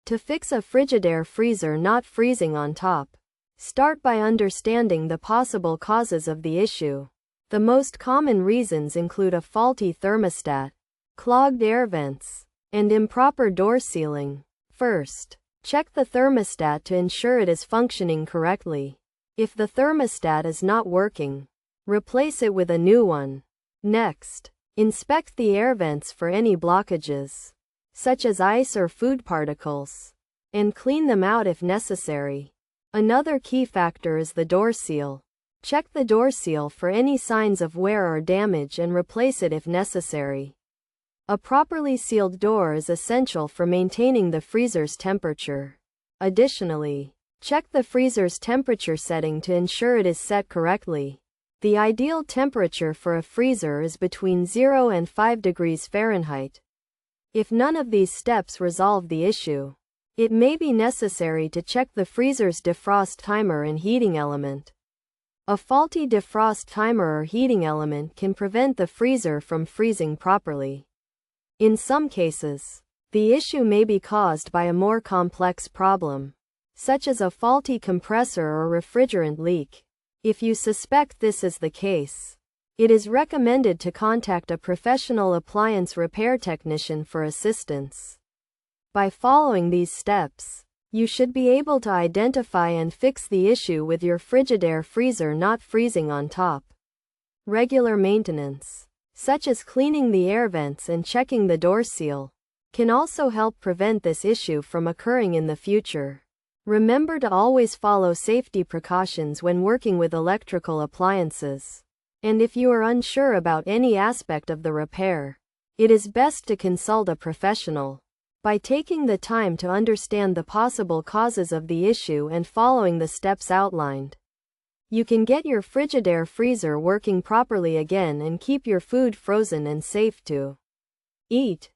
To fix a Frigidaire freezer not freezing on top, start by understanding the possible causes of the issue. The most common reasons include a faulty thermostat, clogged air vents, and improper door sealing. First, check the thermostat to ensure it is functioning correctly. If the thermostat is not working, replace it with a new one. Next, inspect the air vents for any blockages, such as ice or food particles, and clean them out if necessary. Another key factor is the door seal. Check the door seal for any signs of wear or damage and replace it if necessary. A properly sealed door is essential for maintaining the freezer's temperature. Additionally, check the freezer's temperature setting to ensure it is set correctly. The ideal temperature for a freezer is between 0 and 5 degrees Fahrenheit. If none of these steps resolve the issue, it may be necessary to check the freezer's defrost timer and heating element. A faulty defrost timer or heating element can prevent the freezer from freezing properly. In some cases, the issue may be caused by a more complex problem, such as a faulty compressor or refrigerant leak. If you suspect this is the case, it is recommended to contact a professional appliance repair technician for assistance. By following these steps, you should be able to identify and fix the issue with your Frigidaire freezer not freezing on top. Regular maintenance, such as cleaning the air vents and checking the door seal, can also help prevent this issue from occurring in the future. Remember to always follow safety precautions when working with electrical appliances. And if you are unsure about any aspect of the repair, it is best to consult a professional. By taking the time to understand the possible causes of the issue and following the steps outlined, you can get your Frigidaire freezer working properly again and keep your food frozen and safe to eat.